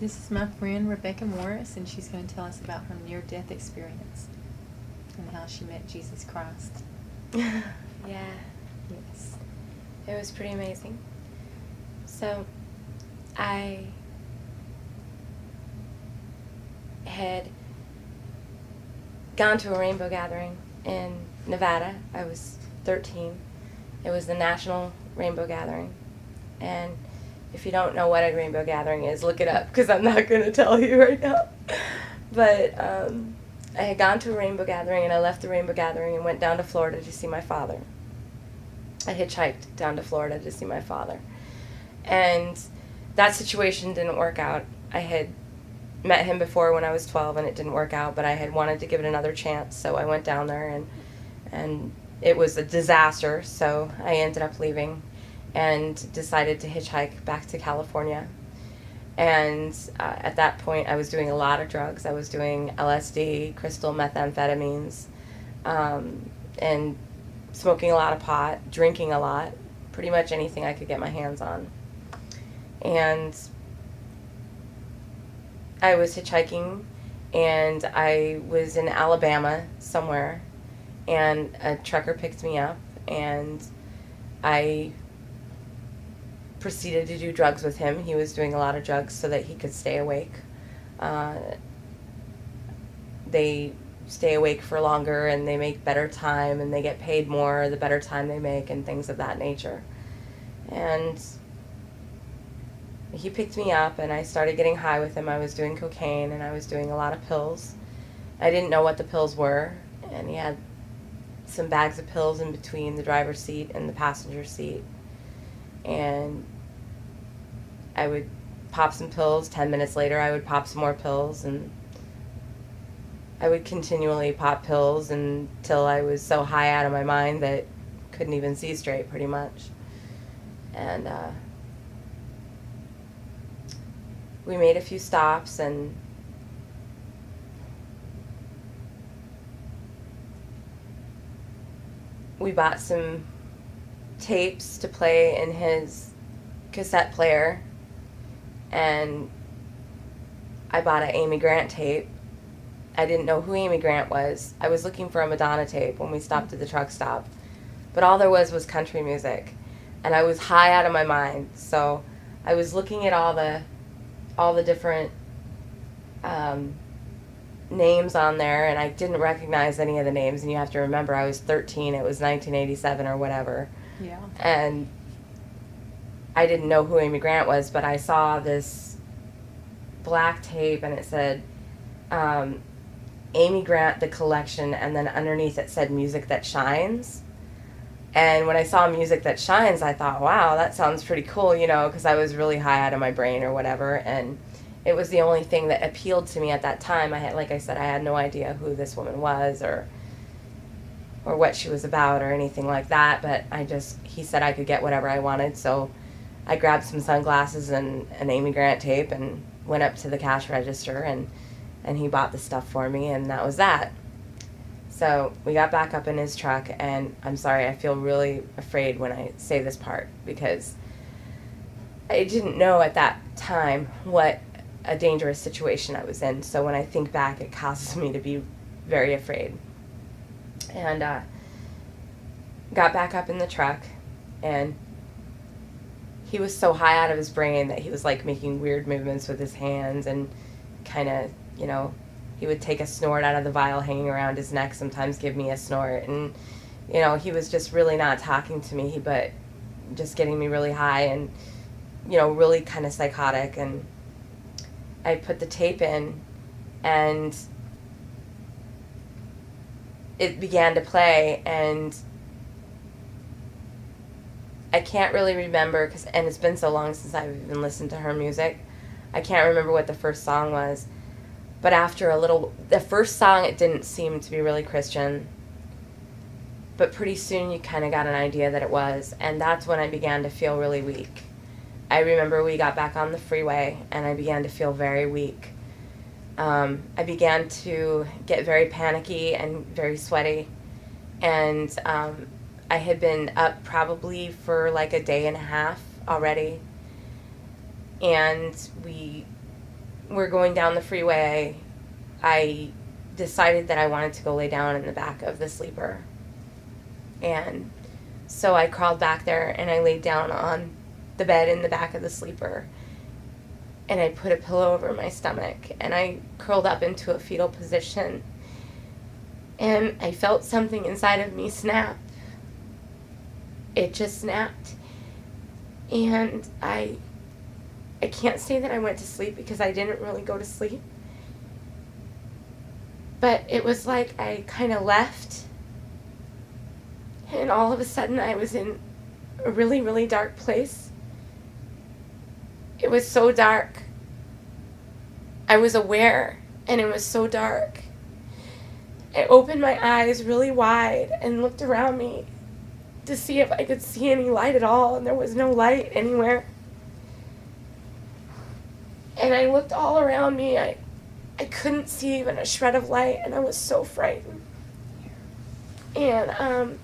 This is my friend Rebecca Morris, and she's going to tell us about her near-death experience and how she met Jesus Christ. Yeah, Yes. it was pretty amazing. So, I had gone to a rainbow gathering in Nevada. I was 13. It was the National Rainbow Gathering. And if you don't know what a rainbow gathering is, look it up, because I'm not going to tell you right now. But I had gone to a rainbow gathering, and I left the rainbow gathering and went down to Florida to see my father. I hitchhiked down to Florida to see my father. And that situation didn't work out. I had met him before when I was 12, and it didn't work out, but I had wanted to give it another chance, so I went down there, and it was a disaster, so I ended up leaving and decided to hitchhike back to California. And at that point, I was doing a lot of drugs. I was doing LSD, crystal methamphetamines, and smoking a lot of pot, drinking a lot, pretty much anything I could get my hands on. And I was hitchhiking, and I was in Alabama somewhere, and a trucker picked me up, and I proceeded to do drugs with him. He was doing a lot of drugs so that he could stay awake. They stay awake for longer, and they make better time, and they get paid more the better time they make, and things of that nature. And he picked me up, and I started getting high with him. I was doing cocaine, and I was doing a lot of pills. I didn't know what the pills were, and he had some bags of pills in between the driver's seat and the passenger seat. And I would pop some pills. 10 minutes later, I would pop some more pills, and I would continually pop pills until I was so high out of my mind that I couldn't even see straight, pretty much. And we made a few stops, and we bought some tapes to play in his cassette player, and I bought an Amy Grant tape. I didn't know who Amy Grant was. I was looking for a Madonna tape when we stopped at the truck stop, but all there was country music, and I was high out of my mind. So I was looking at all the different names on there, and I didn't recognize any of the names. And you have to remember, I was 13. It was 1987 or whatever. Yeah. And I didn't know who Amy Grant was, but I saw this black tape, and it said Amy Grant, The Collection, and then underneath it said Music That Shines. And when I saw Music That Shines, I thought, wow, that sounds pretty cool, you know, because I was really high out of my brain or whatever, and it was the only thing that appealed to me at that time. I had, like I said, I had no idea who this woman was or what she was about or anything like that, but he said I could get whatever I wanted, so I grabbed some sunglasses and an Amy Grant tape and went up to the cash register, and he bought the stuff for me, and that was that. So we got back up in his truck, and I'm sorry, I feel really afraid when I say this part, because I didn't know at that time what a dangerous situation I was in, so when I think back, it causes me to be very afraid. And got back up in the truck, and he was so high out of his brain that he was like making weird movements with his hands, and kind of, you know, he would take a snort out of the vial hanging around his neck, sometimes give me a snort, and, you know, he was just really not talking to me, but just getting me really high and, you know, really kind of psychotic. And I put the tape in, and it began to play, and I can't really remember, and it's been so long since I've even listened to her music, I can't remember what the first song was. But after the first song, it didn't seem to be really Christian, but pretty soon you kind of got an idea that it was, and that's when I began to feel really weak. I remember we got back on the freeway, and I began to feel very weak. I began to get very panicky and very sweaty, and I had been up probably for like a day and a half already, and we we're going down the freeway, I decided that I wanted to go lay down in the back of the sleeper. And so I crawled back there and I laid down on the bed in the back of the sleeper. And I put a pillow over my stomach and I curled up into a fetal position. And I felt something inside of me snap. It just snapped. And I can't say that I went to sleep because I didn't really go to sleep. But it was like I kind of left. And all of a sudden I was in a really, really dark place. It was so dark. I was aware, and it was so dark. I opened my eyes really wide and looked around me to see if I could see any light at all, and there was no light anywhere. And I looked all around me. I couldn't see even a shred of light, and I was so frightened. And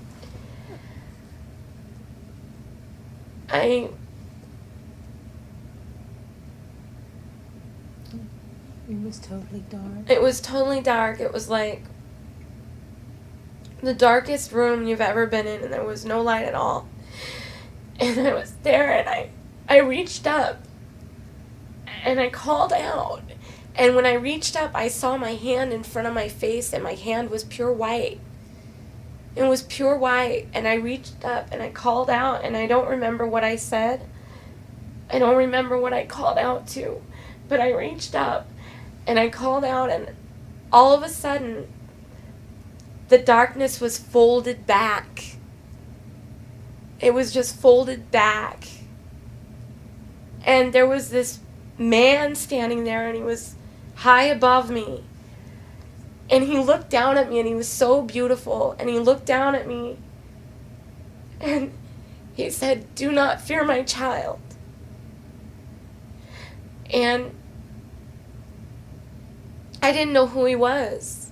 It was totally dark. It was totally dark. It was like the darkest room you've ever been in, and there was no light at all. And I was there, and I reached up, and I called out. And when I reached up, I saw my hand in front of my face, and my hand was pure white. It was pure white, and I reached up, and I called out, and I don't remember what I said. I don't remember what I called out to, but I reached up, and I called out, and all of a sudden, the darkness was folded back. It was just folded back. And there was this man standing there, and he was high above me. And he looked down at me, and he was so beautiful. And he looked down at me, and he said, "Do not fear, my child." And I didn't know who he was.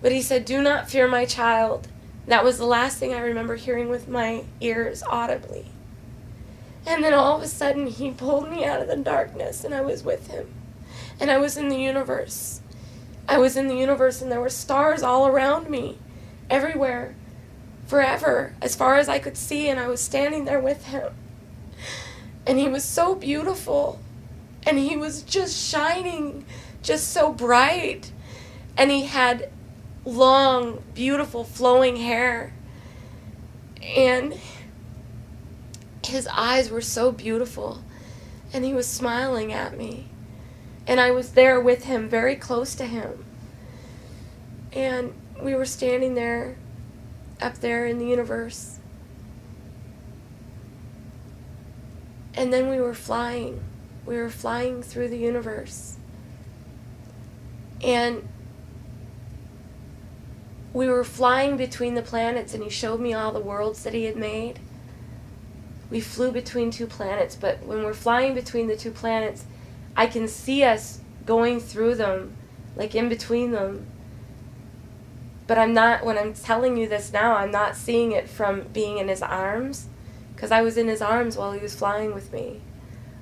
But he said, "Do not fear, my child." That was the last thing I remember hearing with my ears audibly. And then all of a sudden, he pulled me out of the darkness, and I was with him. And I was in the universe. I was in the universe, and there were stars all around me, everywhere, forever, as far as I could see, and I was standing there with him. And he was so beautiful, and he was just shining, just so bright, and he had long, beautiful, flowing hair, and his eyes were so beautiful, and he was smiling at me, and I was there with him, very close to him, and we were standing there, up there in the universe, and then we were flying through the universe, and we were flying between the planets, and he showed me all the worlds that he had made. We flew between two planets, but when we're flying between the two planets, I can see us going through them, like in between them. But I'm not, when I'm telling you this now, I'm not seeing it from being in his arms, because I was in his arms while he was flying with me.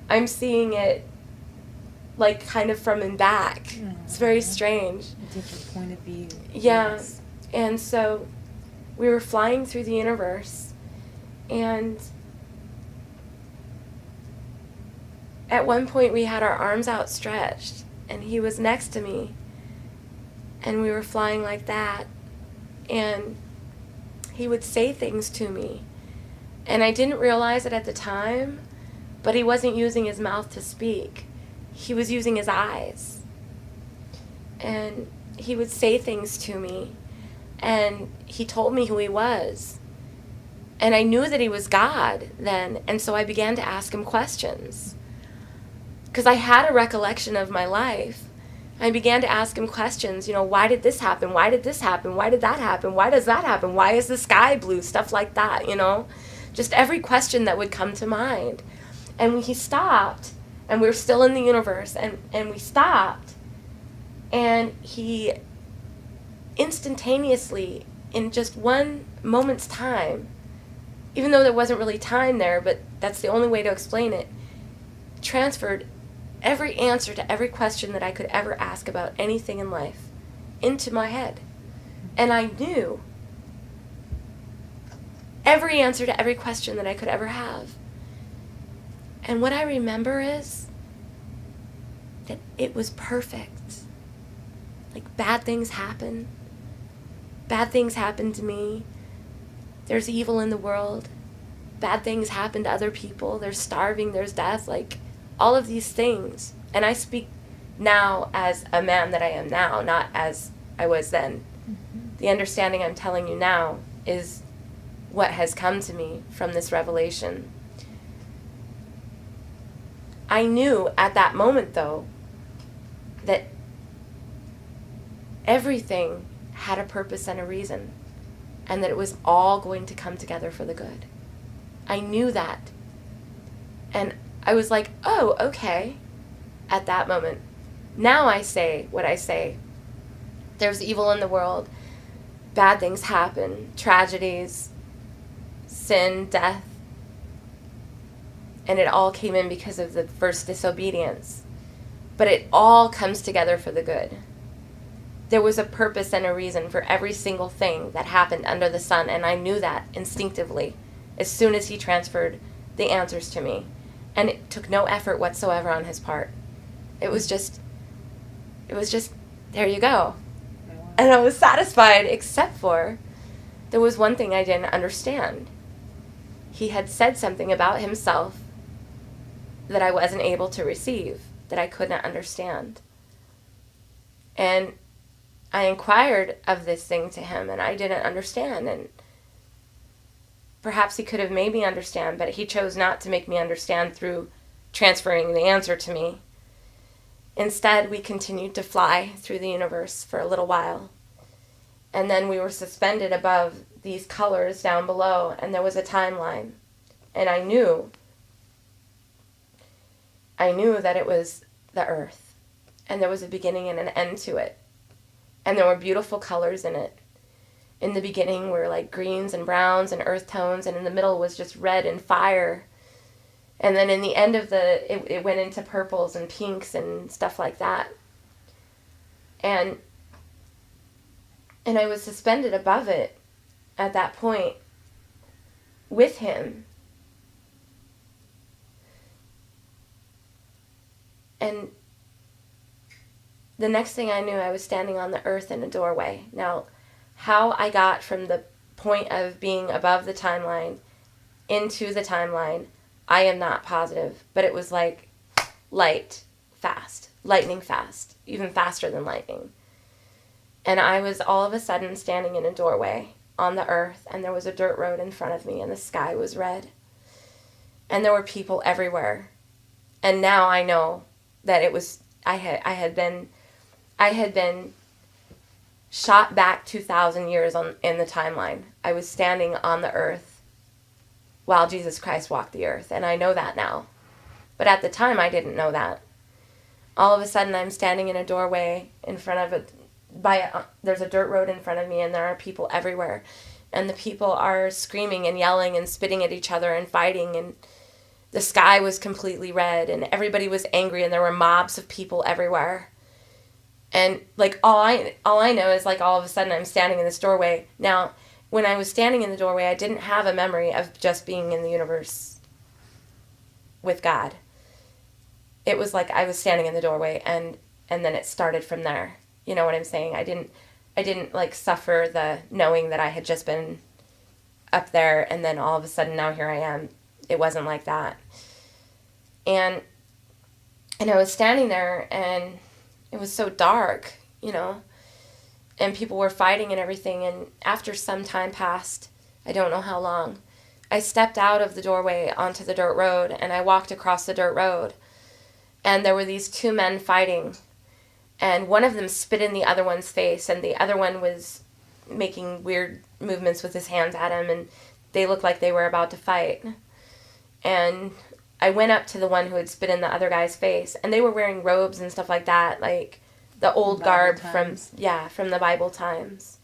I'm seeing it like kind of from in back. It's very strange. A different point of view. Yeah. Yes. And so we were flying through the universe, and at one point we had our arms outstretched, and he was next to me, and we were flying like that, and he would say things to me, and I didn't realize it at the time, but he wasn't using his mouth to speak. He was using his eyes, and he would say things to me, and he told me who he was, and I knew that he was God then, and so I began to ask him questions, because I had a recollection of my life. I began to ask him questions, why did this happen? Why did this happen? Why did that happen? Why does that happen? Why is the sky blue? Stuff like that, just every question that would come to mind. And he stopped, and we were still in the universe, and we stopped, and he instantaneously, in just one moment's time, even though there wasn't really time there, but that's the only way to explain it, transferred every answer to every question that I could ever ask about anything in life into my head. And I knew every answer to every question that I could ever have. And what I remember is that it was perfect. Like, bad things happen. Bad things happen to me. There's evil in the world. Bad things happen to other people. There's starving, there's death, like all of these things. And I speak now as a man that I am now, not as I was then. Mm-hmm. The understanding I'm telling you now is what has come to me from this revelation. I knew at that moment, though, that everything had a purpose and a reason, and that it was all going to come together for the good. I knew that. And I was like, oh, okay, at that moment. Now I say what I say. There's evil in the world. Bad things happen. Tragedies, sin, death. And it all came in because of the first disobedience. But it all comes together for the good. There was a purpose and a reason for every single thing that happened under the sun, and I knew that instinctively as soon as he transferred the answers to me. And it took no effort whatsoever on his part. It was just, there you go. And I was satisfied, except for there was one thing I didn't understand. He had said something about himself that I wasn't able to receive, that I couldn't understand. And I inquired of this thing to him, and I didn't understand. And perhaps he could have made me understand, but he chose not to make me understand through transferring the answer to me. Instead, we continued to fly through the universe for a little while. And then we were suspended above these colors down below, and there was a timeline. And I knew that it was the earth, and there was a beginning and an end to it. And there were beautiful colors in it. In the beginning were like greens and browns and earth tones, and in the middle was just red and fire. And then in the end of it went into purples and pinks and stuff like that. And I was suspended above it at that point with him. And the next thing I knew, I was standing on the earth in a doorway. Now, how I got from the point of being above the timeline into the timeline, I am not positive. But it was like lightning fast, even faster than lightning. And I was all of a sudden standing in a doorway on the earth, and there was a dirt road in front of me, and the sky was red. And there were people everywhere. And now I know that it was, I had been shot back 2,000 years in the timeline. I was standing on the earth while Jesus Christ walked the earth, and I know that now. But at the time, I didn't know that. All of a sudden, I'm standing in a doorway in front of it. There's a dirt road in front of me, and there are people everywhere. And the people are screaming and yelling and spitting at each other and fighting, and the sky was completely red, and everybody was angry, and there were mobs of people everywhere. And like all I know is like all of a sudden I'm standing in this doorway. Now, when I was standing in the doorway, I didn't have a memory of just being in the universe with God. It was like I was standing in the doorway, and then it started from there. You know what I'm saying? I didn't like suffer the knowing that I had just been up there, and then all of a sudden now here I am. It wasn't like that. And I was standing there, and it was so dark, you know, and people were fighting and everything. And after some time passed, I don't know how long, I stepped out of the doorway onto the dirt road, and I walked across the dirt road. And there were these two men fighting, and one of them spit in the other one's face, and the other one was making weird movements with his hands at him, and they looked like they were about to fight. And I went up to the one who had spit in the other guy's face, and they were wearing robes and stuff like that, like the old garb from the Bible times.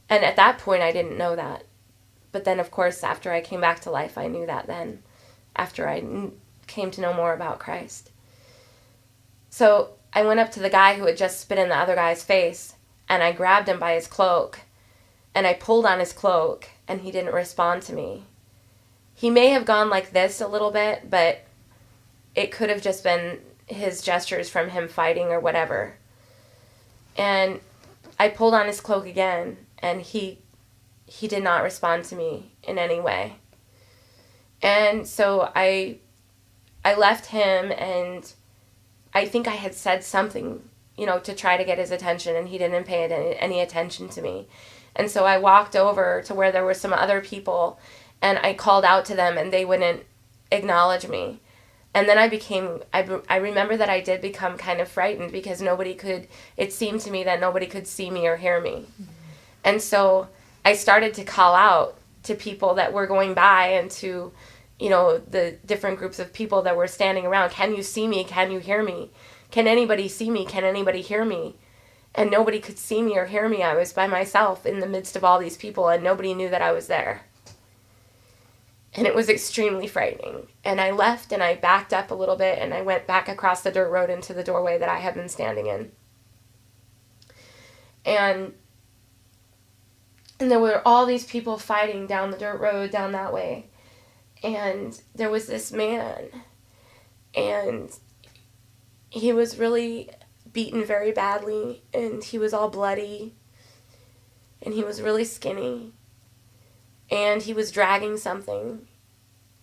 And at that point, I didn't know that. But then, of course, after I came back to life, I knew that then, after I came to know more about Christ. So I went up to the guy who had just spit in the other guy's face, and I grabbed him by his cloak, and I pulled on his cloak, and he didn't respond to me. He may have gone like this a little bit, but it could have just been his gestures from him fighting or whatever. And I pulled on his cloak again, and he did not respond to me in any way. And so I left him, and I think I had said something, to try to get his attention, and he didn't pay any attention to me. And so I walked over to where there were some other people, and I called out to them, and they wouldn't acknowledge me. And then I remember that I did become kind of frightened because it seemed to me that nobody could see me or hear me. Mm-hmm. And so I started to call out to people that were going by and to, the different groups of people that were standing around. Can you see me? Can you hear me? Can anybody see me? Can anybody hear me? And nobody could see me or hear me. I was by myself in the midst of all these people, and nobody knew that I was there. And it was extremely frightening. And I left, and I backed up a little bit, and I went back across the dirt road into the doorway that I had been standing in. And there were all these people fighting down the dirt road down that way. And there was this man, and he was really beaten very badly, and he was all bloody, and he was really skinny. And he was dragging something,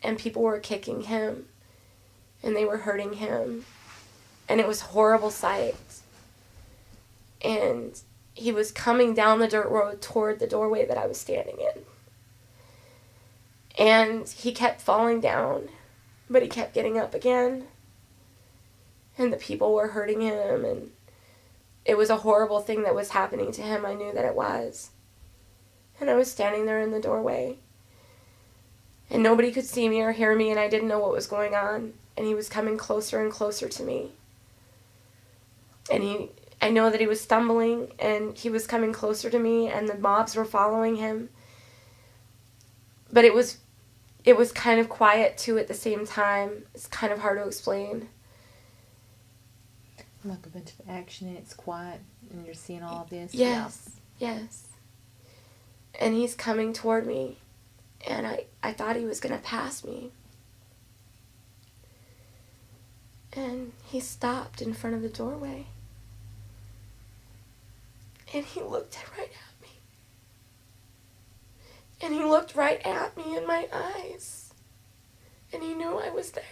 and people were kicking him, and they were hurting him, and it was a horrible sight. And he was coming down the dirt road toward the doorway that I was standing in. And he kept falling down, but he kept getting up again, and the people were hurting him, and it was a horrible thing that was happening to him. I knew that it was. And I was standing there in the doorway, and nobody could see me or hear me, and I didn't know what was going on, and he was coming closer and closer to me. And I know that he was stumbling, and he was coming closer to me, and the mobs were following him. But it was kind of quiet, too, at the same time. It's kind of hard to explain. Like a bunch of action, and it's quiet, and you're seeing all of this? Yes, yes. And he's coming toward me, and I thought he was going to pass me. And he stopped in front of the doorway. And he looked right at me. And he looked right at me in my eyes. And he knew I was there.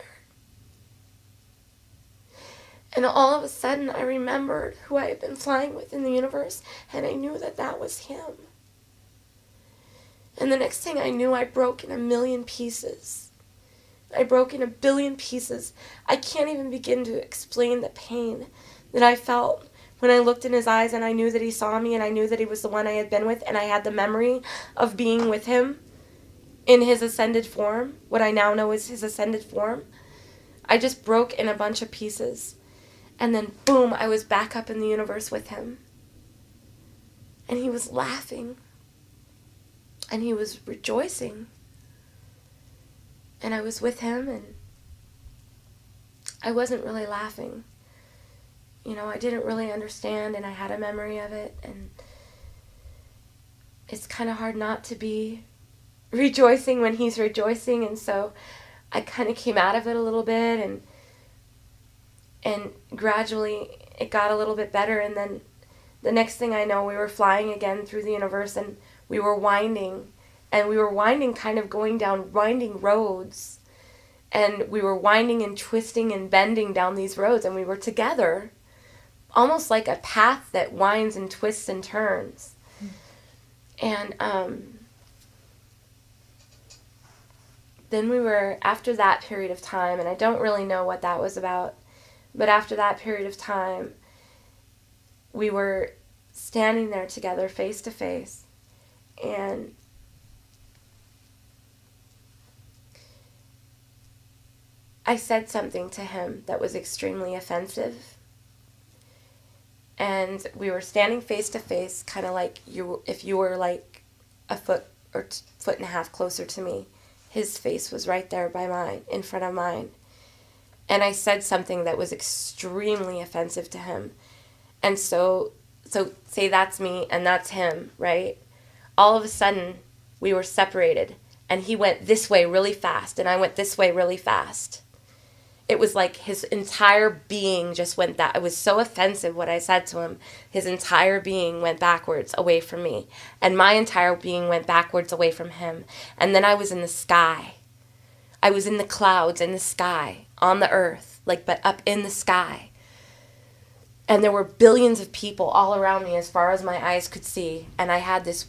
And all of a sudden, I remembered who I had been flying with in the universe, and I knew that that was him. And the next thing I knew, I broke in a million pieces. I broke in a billion pieces. I can't even begin to explain the pain that I felt when I looked in his eyes, and I knew that he saw me, and I knew that he was the one I had been with, and I had the memory of being with him in his ascended form, what I now know is his ascended form. I just broke in a bunch of pieces. And then, boom, I was back up in the universe with him. And he was laughing. And he was rejoicing. And I was with him, and I wasn't really laughing. I didn't really understand, and I had a memory of it, and it's kind of hard not to be rejoicing when he's rejoicing, and so I kind of came out of it a little bit, and gradually it got a little bit better, and then the next thing I know, we were flying again through the universe, and we were winding kind of going down winding roads, and we were winding and twisting and bending down these roads, and we were together, almost like a path that winds and twists and turns. And then we were, after that period of time, and I don't really know what that was about, but after that period of time, we were standing there together face to face, and I said something to him that was extremely offensive. And we were standing face to face, kind of like if you were like a foot or foot and a half closer to me. His face was right there by mine, in front of mine. and I said something that was extremely offensive to him. And so say that's me and that's him, right? All of a sudden, we were separated, and he went this way really fast, and I went this way really fast. It was like his entire being just went that. It was so offensive what I said to him. His entire being went backwards away from me, and my entire being went backwards away from him. And then I was in the sky. I was in the clouds, in the sky, on the earth, like, but up in the sky. And there were billions of people all around me as far as my eyes could see. And I had this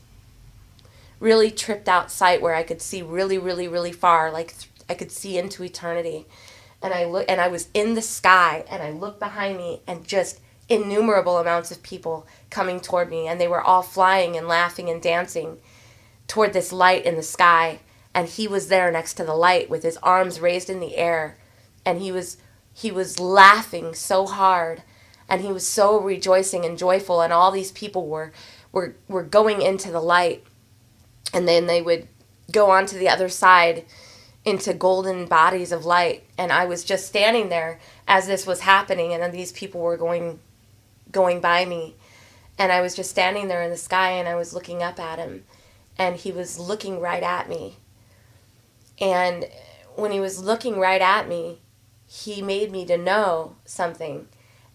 really tripped out sight where I could see really, really, really far, like I could see into eternity. And I was in the sky, and I looked behind me, and just innumerable amounts of people coming toward me, and they were all flying and laughing and dancing toward this light in the sky. And he was there next to the light with his arms raised in the air, and he was laughing so hard, and he was so rejoicing and joyful, and all these people were going into the light, and then they would go on to the other side into golden bodies of light. And I was just standing there as this was happening, and then these people were going by me, and I was just standing there in the sky, and I was looking up at him, and he was looking right at me. And when he was looking right at me, he made me to know something.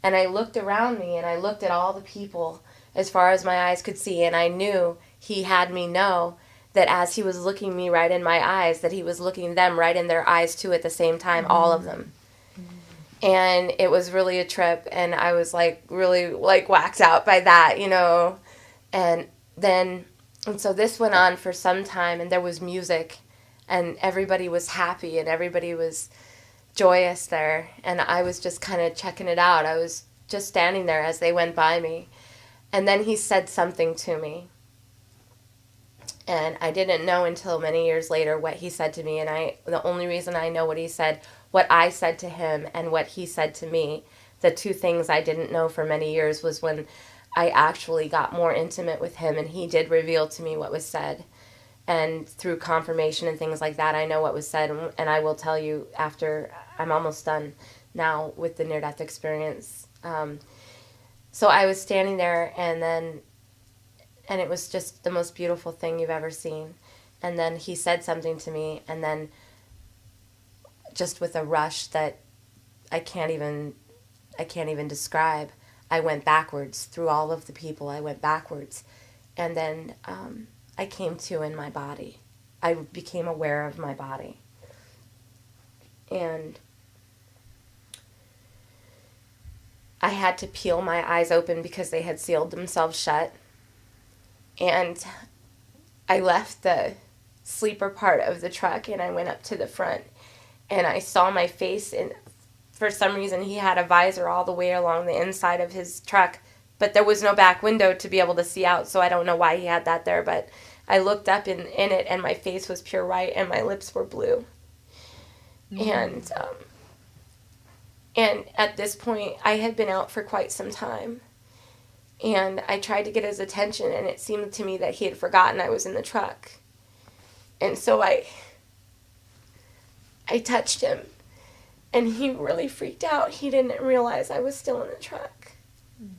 And I looked around me, and I looked at all the people as far as my eyes could see, and I knew he had me know that as he was looking me right in my eyes, that he was looking them right in their eyes too at the same time, all of them. And it was really a trip, and I was like really like whacked out by that, you know. And so this went on for some time, and there was music, and everybody was happy, and everybody was joyous there, and I was just kind of checking it out. I was just standing there as they went by me. And then he said something to me, and I didn't know until many years later what he said to me. And the only reason I know what he said, what I said to him and what he said to me, the two things I didn't know for many years, was when I actually got more intimate with him, and he did reveal to me what was said. And through confirmation and things like that, I know what was said, and I will tell you after I'm almost done now with the near-death experience. So I was standing there, and it was just the most beautiful thing you've ever seen. And then he said something to me, and then just with a rush that I can't even describe, I went backwards through all of the people. I went backwards, and then I came to in my body. I became aware of my body. And I had to peel my eyes open because they had sealed themselves shut. And I left the sleeper part of the truck, and I went up to the front, and I saw my face, and for some reason he had a visor all the way along the inside of his truck, but there was no back window to be able to see out, so I don't know why he had that there, but I looked up in it, and my face was pure white, and my lips were blue. Mm. And at this point, I had been out for quite some time, and I tried to get his attention, and it seemed to me that he had forgotten I was in the truck. And so I touched him, and he really freaked out. He didn't realize I was still in the truck. Mm.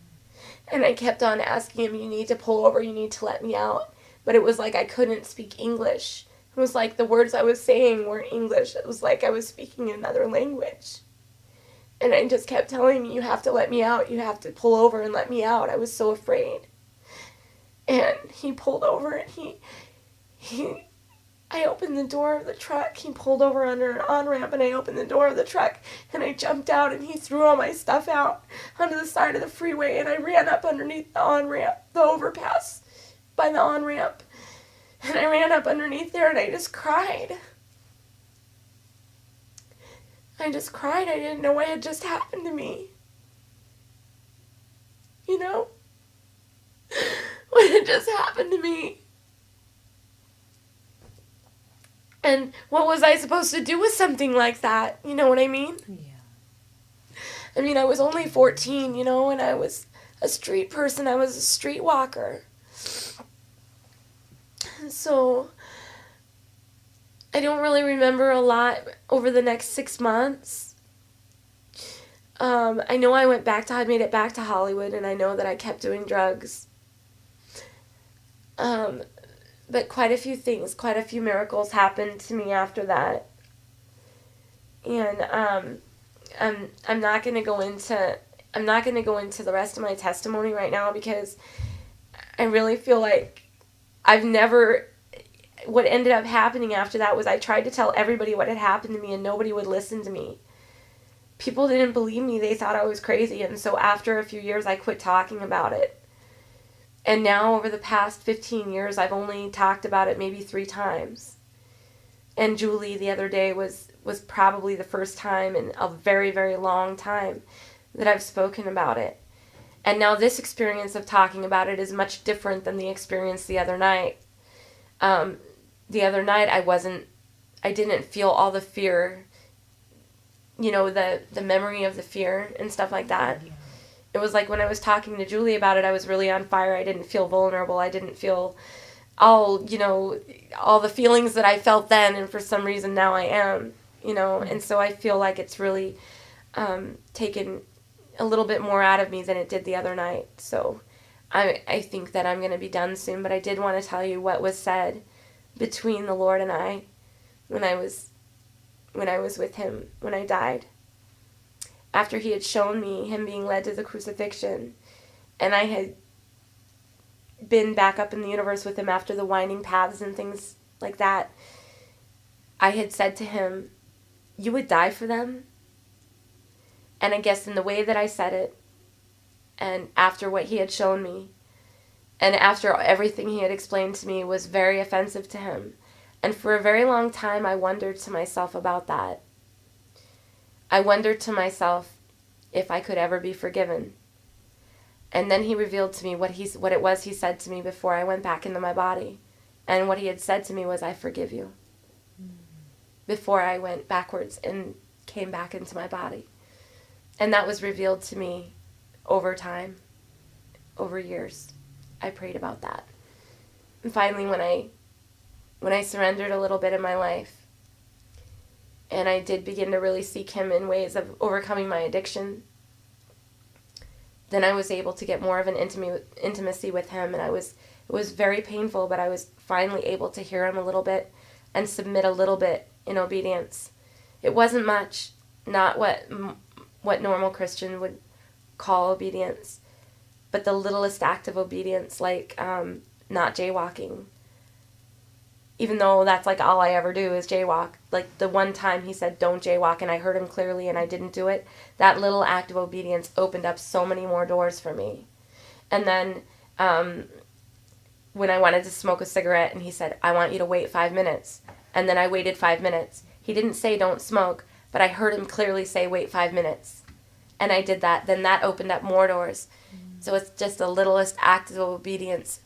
And I kept on asking him, "You need to pull over, you need to let me out." But it was like I couldn't speak English. It was like the words I was saying weren't English. It was like I was speaking another language. And I just kept telling him, "You have to let me out. You have to pull over and let me out." I was so afraid. And he pulled over, and I opened the door of the truck. He pulled over under an on-ramp, and I opened the door of the truck, and I jumped out, and he threw all my stuff out onto the side of the freeway, and I ran up underneath the on-ramp, the overpass by the on-ramp. And I ran up underneath there, and I just cried. I just cried. I didn't know what had just happened to me. You know? What had just happened to me. And what was I supposed to do with something like that? You know what I mean? Yeah. I mean, I was only 14, you know, and I was a street person. I was a streetwalker. So I don't really remember a lot over the next 6 months. I know I made it back to Hollywood, and I know that I kept doing drugs. But quite a few miracles happened to me after that. And I'm not going to go into the rest of my testimony right now, because I really feel like what ended up happening after that was I tried to tell everybody what had happened to me, and nobody would listen to me. People didn't believe me. They thought I was crazy. And so after a few years, I quit talking about it. And now, over the past 15 years, I've only talked about it maybe 3 times. And Julie, the other day, was probably the first time in a very, very long time that I've spoken about it. And now this experience of talking about it is much different than the experience the other night. The other night, I didn't feel all the fear, the memory of the fear and stuff like that. Yeah. It was like when I was talking to Julie about it, I was really on fire. I didn't feel vulnerable. I didn't feel all the feelings that I felt then, and for some reason now I am, and so I feel like it's really taken a little bit more out of me than it did the other night. So I think that I'm going to be done soon, but I did want to tell you what was said between the Lord and I when I was with him, when I died. After he had shown me him being led to the crucifixion, and I had been back up in the universe with him after the winding paths and things like that, I had said to him, "You would die for them?" And I guess in the way that I said it, and after what he had shown me, and after everything he had explained to me, was very offensive to him. And for a very long time, I wondered to myself about that. I wondered to myself if I could ever be forgiven. And then he revealed to me what it was he said to me before I went back into my body. And what he had said to me was, "I forgive you." Before I went backwards and came back into my body. And that was revealed to me over time, over years. I prayed about that. And finally, when I surrendered a little bit in my life, and I did begin to really seek him in ways of overcoming my addiction, then I was able to get more of an intimacy with him, and it was very painful, but I was finally able to hear him a little bit and submit a little bit in obedience. It wasn't much, not what normal Christian would call obedience, but the littlest act of obedience, like not jaywalking. Even though that's like all I ever do is jaywalk. Like the one time he said, "Don't jaywalk," and I heard him clearly and I didn't do it, that little act of obedience opened up so many more doors for me. And then when I wanted to smoke a cigarette and he said, "I want you to wait 5 minutes." And then I waited 5 minutes. He didn't say don't smoke, but I heard him clearly say wait 5 minutes. And I did that. Then that opened up more doors. So it's just the littlest act of obedience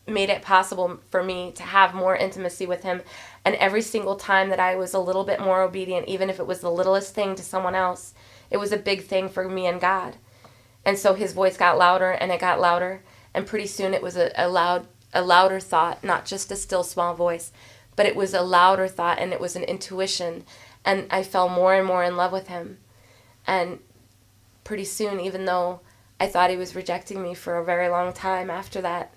made it possible for me to have more intimacy with him. And every single time that I was a little bit more obedient, even if it was the littlest thing to someone else, it was a big thing for me and God. And so his voice got louder and it got louder. And pretty soon it was a louder thought, not just a still small voice, but it was a louder thought, and it was an intuition. And I fell more and more in love with him. And pretty soon, even though I thought he was rejecting me for a very long time after that,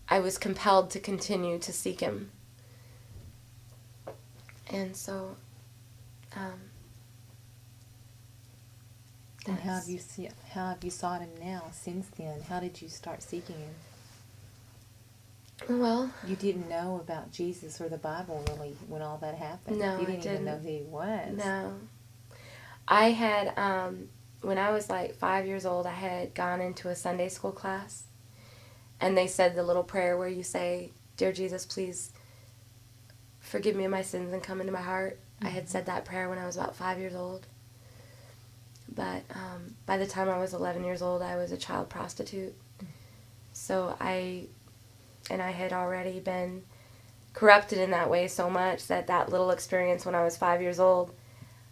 I was compelled to continue to seek him. And so, and how have you sought him now since then? How did you start seeking him? Well, you didn't know about Jesus or the Bible really when all that happened. No, you didn't even know who he was. No, I had when I was like 5 years old, I had gone into a Sunday school class. And they said the little prayer where you say, "Dear Jesus, please forgive me of my sins and come into my heart." Mm-hmm. I had said that prayer when I was about 5 years old. But by the time I was 11 years old, I was a child prostitute. Mm-hmm. So I had already been corrupted in that way so much that little experience when I was 5 years old,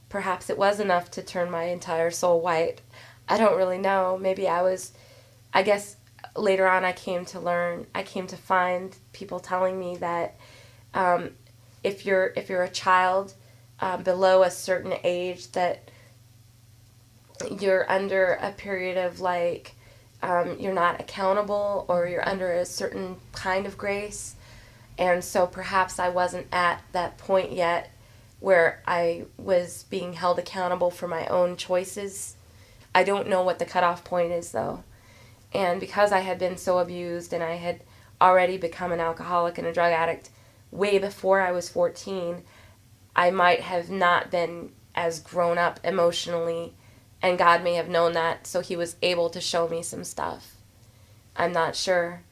perhaps it was enough to turn my entire soul white. I don't really know. Maybe I guess later on I came to find people telling me that if you're a child below a certain age, that you're under a period of like, you're not accountable, or you're under a certain kind of grace. And so perhaps I wasn't at that point yet where I was being held accountable for my own choices. I don't know what the cutoff point is, though. And because I had been so abused and I had already become an alcoholic and a drug addict way before I was 14, I might have not been as grown up emotionally, and God may have known that, so he was able to show me some stuff. I'm not sure.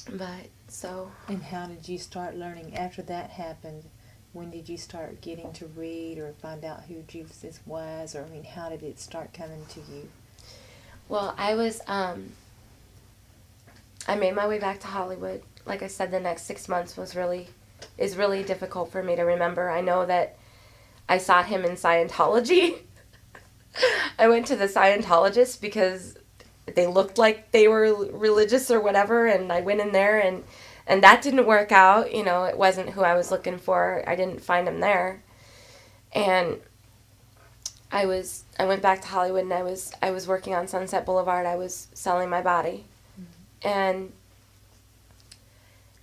But so. And how did you start learning after that happened? When did you start getting to read or find out who Jesus was? Or, I mean, how did it start coming to you? Well, I made my way back to Hollywood. Like I said, the next 6 months is really difficult for me to remember. I know that I sought him in Scientology. I went to the Scientologist because they looked like they were religious or whatever, and I went in there, and that didn't work out. You know, it wasn't who I was looking for. I didn't find him there. And I went back to Hollywood, and I was working on Sunset Boulevard. I was selling my body. Mm-hmm. And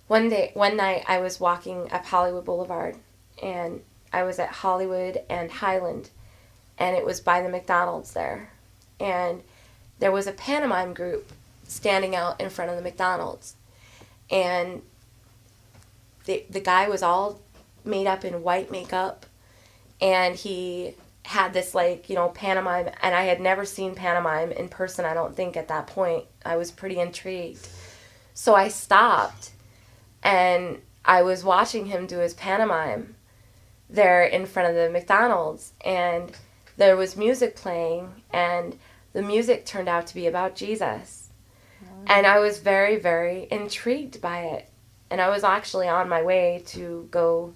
one night I was walking up Hollywood Boulevard, and I was at Hollywood and Highland, and it was by the McDonald's there. And there was a pantomime group standing out in front of the McDonald's. And the guy was all made up in white makeup, and he had this, like, you know, pantomime, and I had never seen pantomime in person, I don't think, at that point. I was pretty intrigued. So I stopped, and I was watching him do his pantomime there in front of the McDonald's, and there was music playing, and the music turned out to be about Jesus. Wow. And I was very, very intrigued by it. And I was actually on my way to go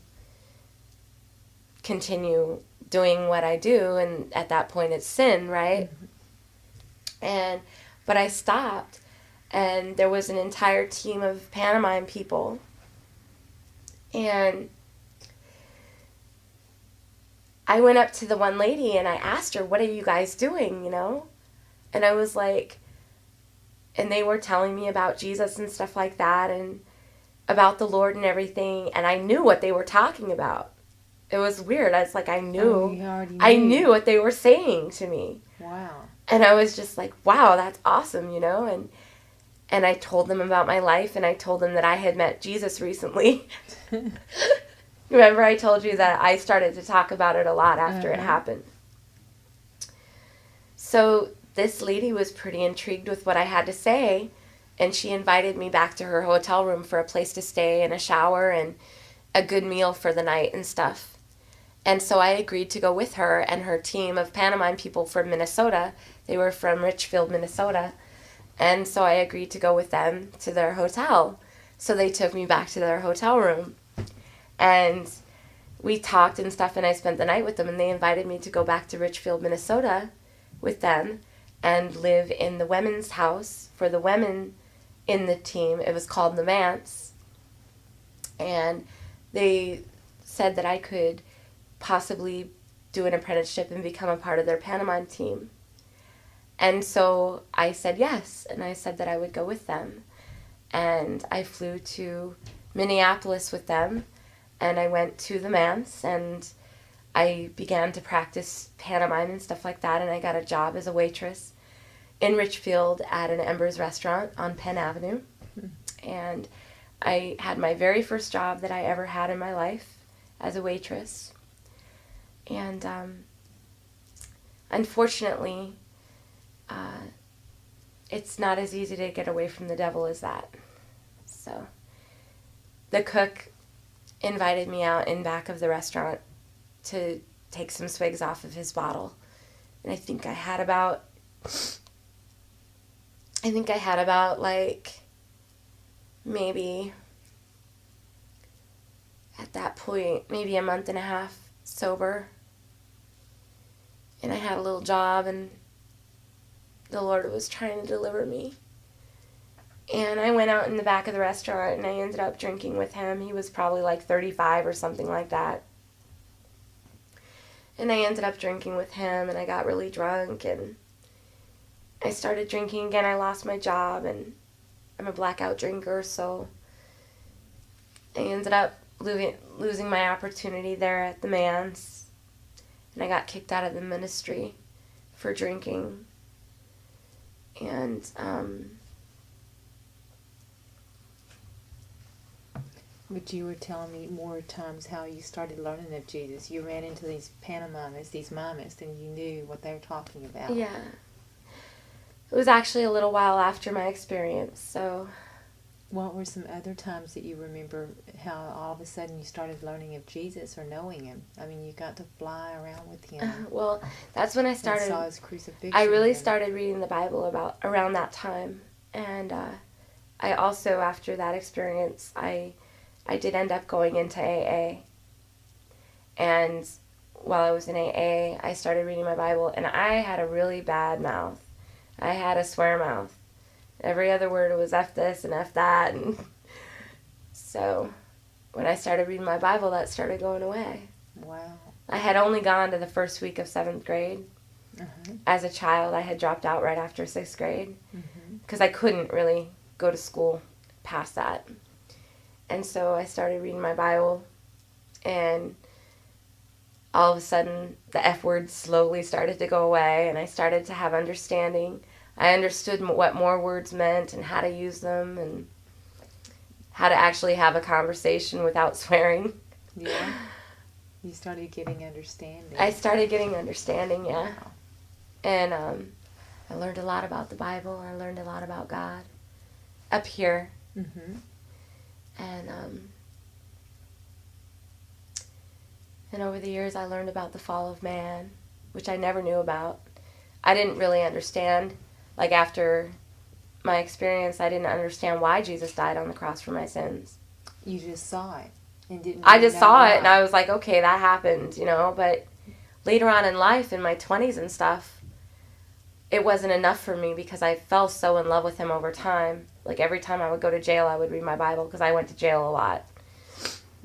continue doing what I do, and at that point it's sin, right? Mm-hmm. But I stopped, and there was an entire team of pantomime people, and I went up to the one lady and I asked her, "What are you guys doing, you know?" And I was like, and they were telling me about Jesus and stuff like that, and about the Lord and everything, and I knew what they were talking about. It was weird. I was like, I knew what they were saying to me. Wow. And I was just like, wow, that's awesome, you know? And I told them about my life, and I told them that I had met Jesus recently. Remember I told you that I started to talk about it a lot after it happened. So this lady was pretty intrigued with what I had to say, and she invited me back to her hotel room for a place to stay and a shower and a good meal for the night and stuff. And so I agreed to go with her and her team of pantomime people from Minnesota. They were from Richfield, Minnesota. And so I agreed to go with them to their hotel. So they took me back to their hotel room. And we talked and stuff, and I spent the night with them, and they invited me to go back to Richfield, Minnesota with them and live in the women's house for the women in the team. It was called the Manse. And they said that I could possibly do an apprenticeship and become a part of their pantomime team. And so I said yes, and I said that I would go with them. And I flew to Minneapolis with them, and I went to the Manse, and I began to practice pantomime and stuff like that, and I got a job as a waitress in Richfield at an Embers restaurant on Penn Avenue. And I had my very first job that I ever had in my life as a waitress. And unfortunately, it's not as easy to get away from the devil as that. So the cook invited me out in back of the restaurant to take some swigs off of his bottle. And I think I had about like maybe at that point, maybe a month and a half sober. And I had a little job, and the Lord was trying to deliver me. And I went out in the back of the restaurant, and I ended up drinking with him. He was probably like 35 or something like that. And I ended up drinking with him, and I got really drunk, and I started drinking again. I lost my job, and I'm a blackout drinker, so I ended up losing my opportunity there at the Man's, and I got kicked out of the ministry for drinking. And but you were telling me more times how you started learning of Jesus. You ran into these pantomimes, these mimics, and you knew what they were talking about. Yeah. It was actually a little while after my experience, so... What were some other times that you remember how all of a sudden you started learning of Jesus or knowing him? I mean, you got to fly around with him. Well, that's when I started... saw his crucifixion. I really started reading the Bible around that time. And I also, after that experience, I did end up going into AA. And while I was in AA, I started reading my Bible, and I had a really bad mouth. I had a swear mouth. Every other word was F this and F that. And so when I started reading my Bible, that started going away. Wow. I had only gone to the first week of 7th grade. Uh-huh. As a child, I had dropped out right after 6th grade because I couldn't really go to school past that. And so I started reading my Bible, and all of a sudden the F words slowly started to go away, and I started to have understanding. I understood what more words meant and how to use them and how to actually have a conversation without swearing. Yeah. You started getting understanding. I started getting understanding, yeah. Wow. And I learned a lot about the Bible. I learned a lot about God up here. Mm-hmm. And over the years, I learned about the fall of man, which I never knew about. I didn't really understand. Like, after my experience, I didn't understand why Jesus died on the cross for my sins. You just saw it and didn't. I just saw why. it, and I was like, okay, that happened, you know. But later on in life, in my 20s and stuff, it wasn't enough for me because I fell so in love with him over time. Like, every time I would go to jail, I would read my Bible because I went to jail a lot.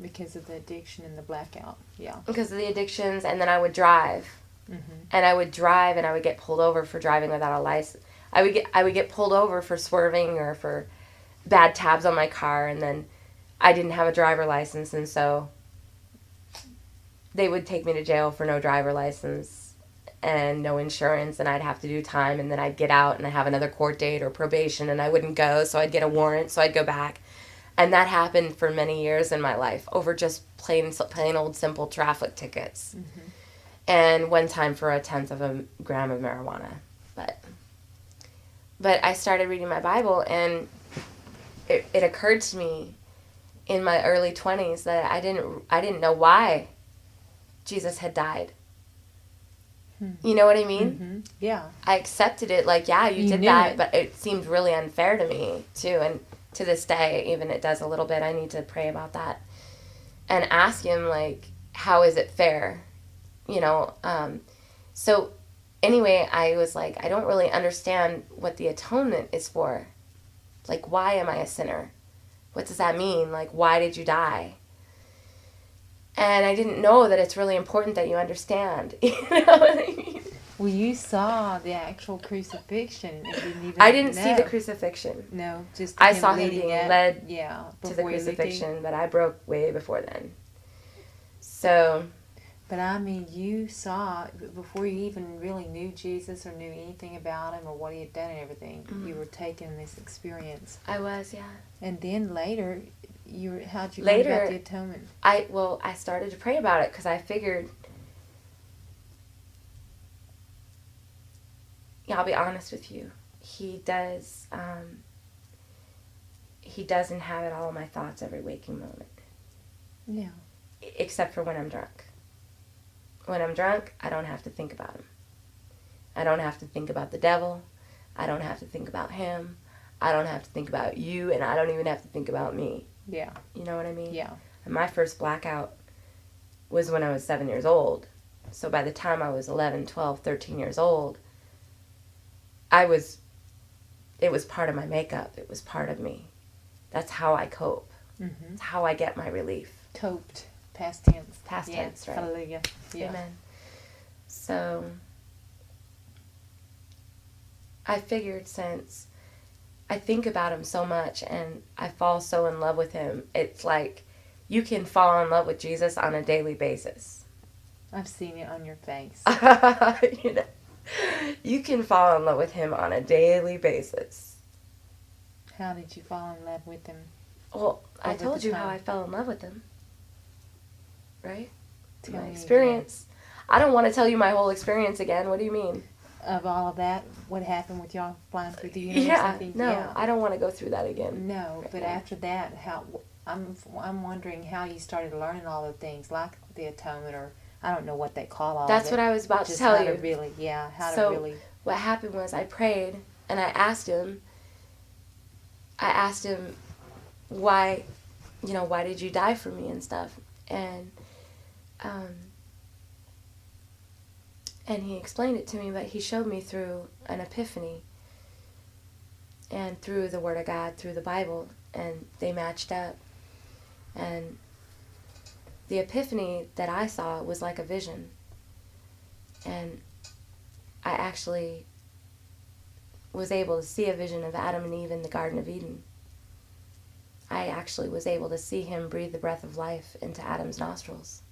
Because of the addiction and the blackout, yeah. Because of the addictions, and then I would drive. Mm-hmm. And I would drive, and I would get pulled over for driving without a license. I would get pulled over for swerving or for bad tabs on my car, and then I didn't have a driver license, and so they would take me to jail for no driver license and no insurance, and I'd have to do time, and then I'd get out and I'd have another court date or probation, and I wouldn't go, so I'd get a warrant, so I'd go back. And that happened for many years in my life over just plain old simple traffic tickets. Mm-hmm. And one time for 1/10 of a gram of marijuana. But I started reading my Bible, and it occurred to me in my early 20s that I didn't know why Jesus had died. You know what I mean? Mm-hmm. Yeah. I accepted it, like, yeah, you did that, but it seemed really unfair to me, too. And to this day, even it does a little bit. I need to pray about that and ask him, like, how is it fair? You know, so anyway, I was like, I don't really understand what the atonement is for. Like, why am I a sinner? What does that mean? Like, why did you die? And I didn't know that it's really important that you understand. You know what I mean? Well, you saw the actual crucifixion and didn't even I didn't know. see the crucifixion. No, just I saw him being up, led yeah, to the before he looked at you. crucifixion, but I broke way before then. So... But I mean, you saw, before you even really knew Jesus or knew anything about him or what he had done and everything, you were taking this experience. I was, yeah. And then later, how'd you Later, learn about the atonement? I started to pray about it because I figured, yeah, I'll be honest with you, he does inhabit all of my thoughts every waking moment. Yeah. Except for when I'm drunk. When I'm drunk, I don't have to think about him. I don't have to think about the devil. I don't have to think about him. I don't have to think about you, and I don't even have to think about me. Yeah. You know what I mean? Yeah. And my first blackout was when I was 7 years old. So by the time I was 11, 12, 13 years old, it was part of my makeup. It was part of me. That's how I cope. Mm-hmm. It's how I get my relief. Coped. Past tense. Past tense, right? Hallelujah. Yeah. Amen. So I figured, since I think about him so much and I fall so in love with him, it's like you can fall in love with Jesus on a daily basis. I've seen it on your face. You know, you can fall in love with him on a daily basis. How did you fall in love with him? Well, I Over told the you how time. I fell in love with him. Right? Tell My me experience. I don't want to tell you my whole experience again. What do you mean? again. Of all of that, what happened with y'all flying through the universe? Yeah, and things? no, Yeah. I don't want to go through that again. No, but after that, how I'm wondering how you started learning all the things like the atonement, or I don't know what they call all That's of it. what I was about to Just tell how you. to really, yeah, how So, to really. what happened was I prayed and I asked him why, why did you die for me and stuff? And he explained it to me, but he showed me through an epiphany and through the Word of God, through the Bible, and they matched up. And the epiphany that I saw was like a vision. And I actually was able to see a vision of Adam and Eve in the Garden of Eden. I actually was able to see him breathe the breath of life into Adam's nostrils.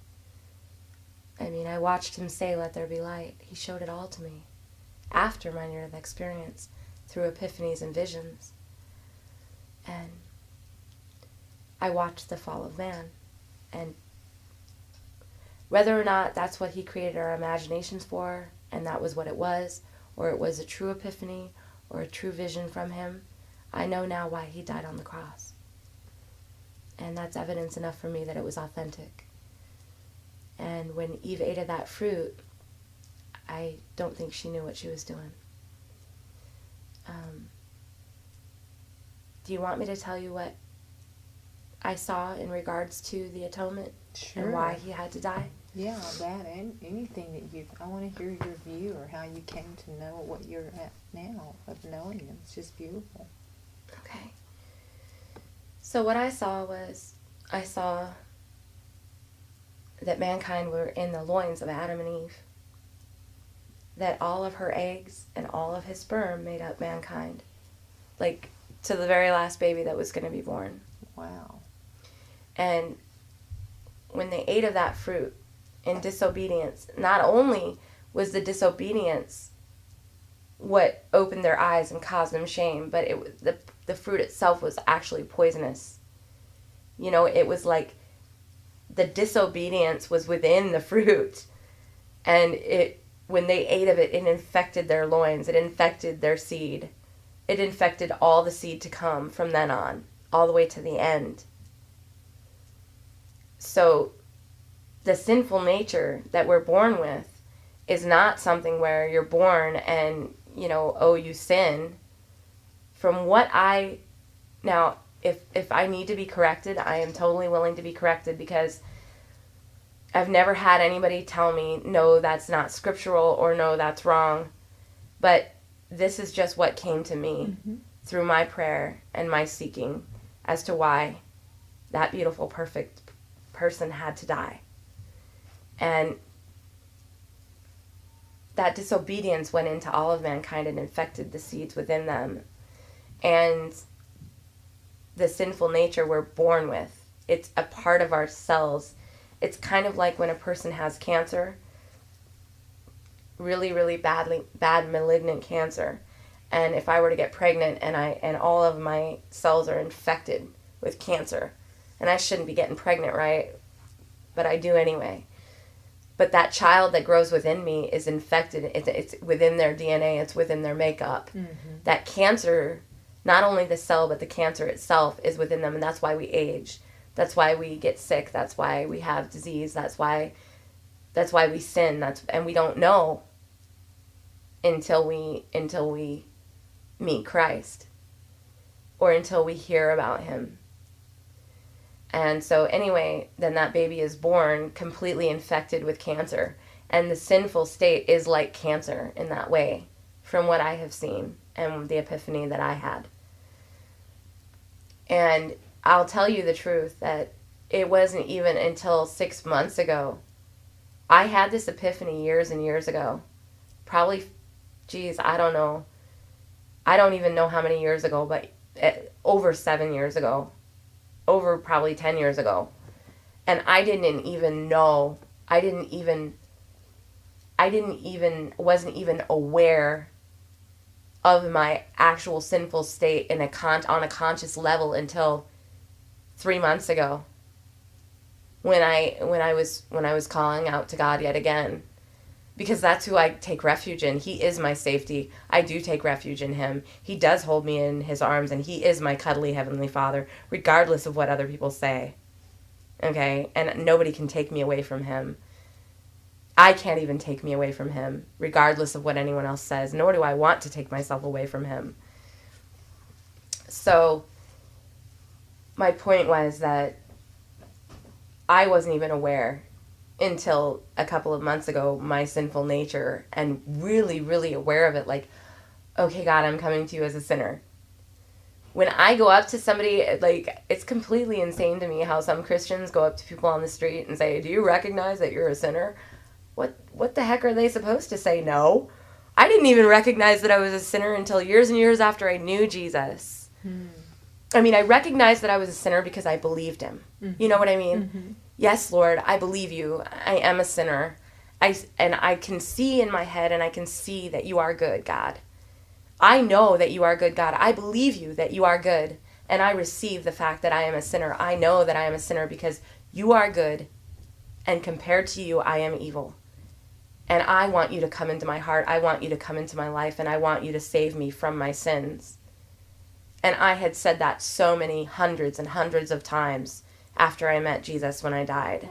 I mean, I watched him say, "Let there be light." He showed it all to me after my near-death experience through epiphanies and visions. And I watched the fall of man. And whether or not that's what he created our imaginations for, and that was what it was, or it was a true epiphany or a true vision from him, I know now why he died on the cross. And that's evidence enough for me that it was authentic. And when Eve ate of that fruit, I don't think she knew what she was doing. Do you want me to tell you what I saw in regards to the atonement? Sure. And why he had to die? Yeah, that and anything that I want to hear your view or how you came to know what you're at now of knowing him. It's just beautiful. Okay. So what I saw was, I saw that mankind were in the loins of Adam and Eve. That all of her eggs and all of his sperm made up mankind. Like, to the very last baby that was going to be born. Wow. And when they ate of that fruit in disobedience, not only was the disobedience what opened their eyes and caused them shame, but it was the fruit itself was actually poisonous. It was like the disobedience was within the fruit, and when they ate of it, it infected their loins, it infected their seed, it infected all the seed to come from then on, all the way to the end. So the sinful nature that we're born with is not something where you're born and, you sin. From what now, if I need to be corrected, I am totally willing to be corrected, because I've never had anybody tell me, no, that's not scriptural, or no, that's wrong. But this is just what came to me through my prayer and my seeking as to why that beautiful, perfect person had to die. And that disobedience went into all of mankind and infected the seeds within them. And the sinful nature we're born with, it's a part of our cells. It's kind of like when a person has cancer, really, really bad malignant cancer. And if I were to get pregnant and all of my cells are infected with cancer, and I shouldn't be getting pregnant, right? But I do anyway. But that child that grows within me is infected. It's within their DNA. It's within their makeup. Mm-hmm. That cancer, not only the cell, but the cancer itself is within them, and that's why we age. That's why we get sick. That's why we have disease. That's why we sin. And we don't know until we meet Christ, or until we hear about him. And so anyway, then that baby is born completely infected with cancer. And the sinful state is like cancer in that way, from what I have seen and the epiphany that I had. And I'll tell you the truth, that it wasn't even until 6 months ago I had this epiphany years and years ago. Probably, geez, I don't know. I don't even know how many years ago, but over 7 years ago. Over probably 10 years ago. And I didn't even know. Wasn't even aware of my actual sinful state on a conscious level until 3 months ago. When I was calling out to God yet again, because that's who I take refuge in. He is my safety. I do take refuge in him. He does hold me in his arms, and he is my cuddly heavenly Father, regardless of what other people say. Okay? And nobody can take me away from him. I can't even take me away from him, regardless of what anyone else says, nor do I want to take myself away from him. So, my point was that I wasn't even aware until a couple of months ago, my sinful nature, and really, really aware of it, like, okay, God, I'm coming to you as a sinner. When I go up to somebody, like, it's completely insane to me how some Christians go up to people on the street and say, do you recognize that you're a sinner? What the heck are they supposed to say? No. I didn't even recognize that I was a sinner until years and years after I knew Jesus. I mean, I recognized that I was a sinner because I believed him. You know what I mean? Yes, Lord, I believe you. I am a sinner. And I can see in my head, and I can see that you are good, God. I know that you are good, God. I believe you that you are good. And I receive the fact that I am a sinner. I know that I am a sinner because you are good. And compared to you, I am evil. And I want you to come into my heart. I want you to come into my life. And I want you to save me from my sins. And I had said that so many hundreds and hundreds of times after I met Jesus when I died.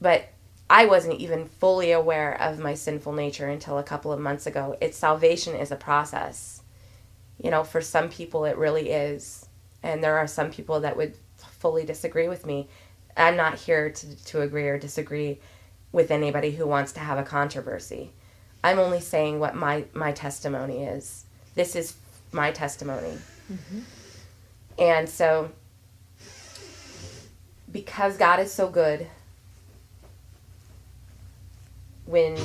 But I wasn't even fully aware of my sinful nature until a couple of months ago. Salvation is a process. You know, for some people it really is. And there are some people that would fully disagree with me. I'm not here to agree or disagree with anybody who wants to have a controversy. I'm only saying what my testimony is. This is my testimony. And so, because God is so good, when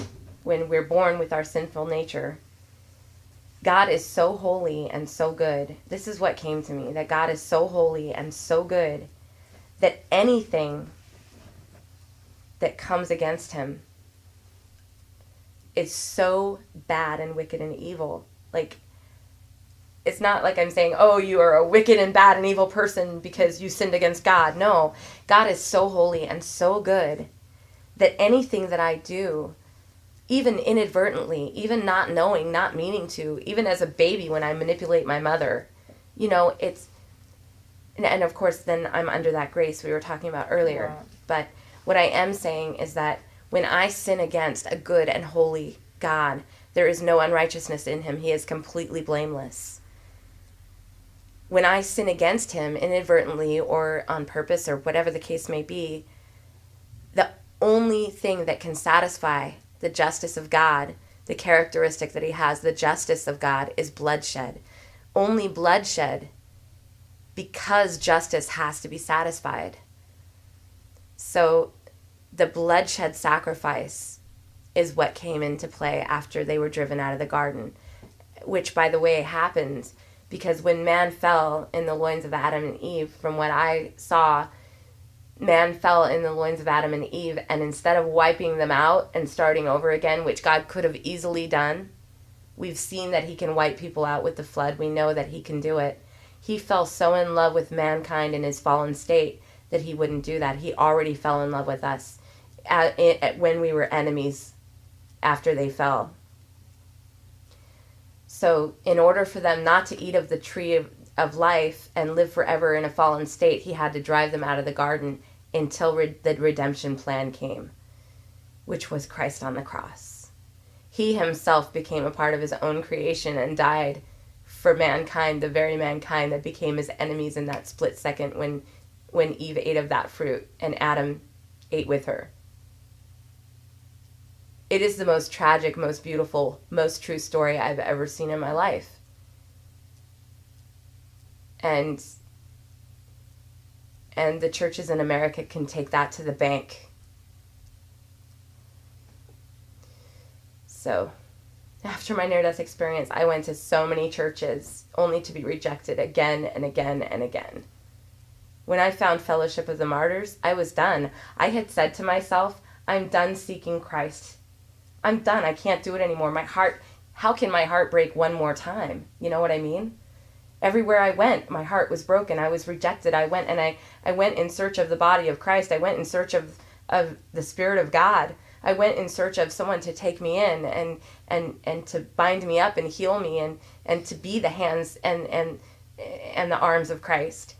we're born with our sinful nature, God is so holy and so good. This is what came to me, that God is so holy and so good that anything that comes against him is so bad and wicked and evil. Like, it's not like I'm saying, oh, you are a wicked and bad and evil person because you sinned against God. No, God is so holy and so good that anything that I do, even inadvertently, even not knowing, not meaning to, even as a baby when I manipulate my mother, you know, it's, and of course then I'm under that grace we were talking about earlier. Yeah. But what I am saying is that when I sin against a good and holy God, there is no unrighteousness in him. He is completely blameless. When I sin against him inadvertently or on purpose or whatever the case may be, the only thing that can satisfy the justice of God, the characteristic that he has, the justice of God, is bloodshed. Only bloodshed, because justice has to be satisfied. So the bloodshed sacrifice is what came into play after they were driven out of the garden, which, by the way, happened because when man fell in the loins of Adam and Eve, from what I saw, man fell in the loins of Adam and Eve, and instead of wiping them out and starting over again, which God could have easily done, we've seen that he can wipe people out with the flood. We know that he can do it. He fell so in love with mankind in his fallen state that he wouldn't do that. He already fell in love with us when we were enemies after they fell. So in order for them not to eat of the tree of life and live forever in a fallen state, he had to drive them out of the garden until the redemption plan came, which was Christ on the cross. He himself became a part of his own creation and died for mankind, the very mankind that became his enemies in that split second when Eve ate of that fruit and Adam ate with her. It is the most tragic, most beautiful, most true story I've ever seen in my life. And the churches in America can take that to the bank So after my near-death experience, I went to so many churches only to be rejected again and again and again. When I found Fellowship of the Martyrs, I was done. I had said to myself, I'm done seeking Christ. I'm done. I can't do it anymore. How can my heart break one more time? You know what I mean? Everywhere I went, my heart was broken. I was rejected. I went in search of the body of Christ. I went in search of the Spirit of God. I went in search of someone to take me in and to bind me up and heal me and to be the hands and the arms of Christ.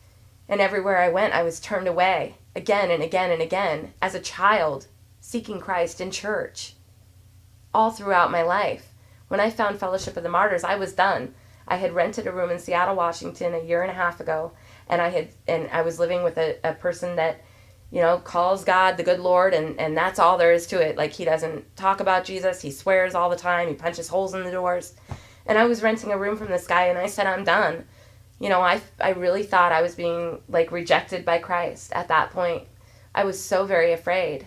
And everywhere I went, I was turned away again and again and again as a child seeking Christ in church all throughout my life. When I found Fellowship of the Martyrs, I was done. I had rented a room in Seattle, Washington a year and a half ago, and I was living with a person that, you know, calls God the good Lord, and that's all there is to it. Like, he doesn't talk about Jesus. He swears all the time. He punches holes in the doors. And I was renting a room from this guy, and I said, I'm done. You know, I really thought I was being, like, rejected by Christ at that point. I was so very afraid,